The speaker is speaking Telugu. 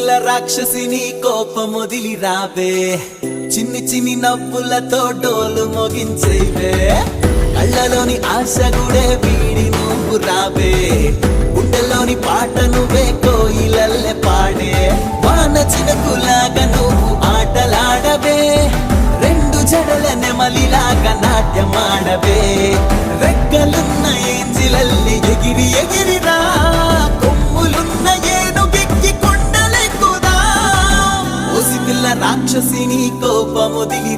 పిల్ల రాక్షసిని కోపమొదిలి రావే చిన్ని చిన్ని నవ్వులతో డోలు మోగించేవే కళ్ళలోని ఆశ గుడే వీడి నువ్వు రావే గుండెలోని పాట నువ్వే కోయిలల్లె పాడే వాన చినుకులాగా నువ్వు ఆటలాడవే రెండు జడల నెమలిలాగా నాట్యమాడవే రెక్కలున్న ఏంజిలల్లి ఎగిరి ఎగిరిరా కొమ్ములున్న ఏనుగెక్కి కొండలెక్కుదా ఓసి పిల్ల రాక్షసిని కోపమొదిలి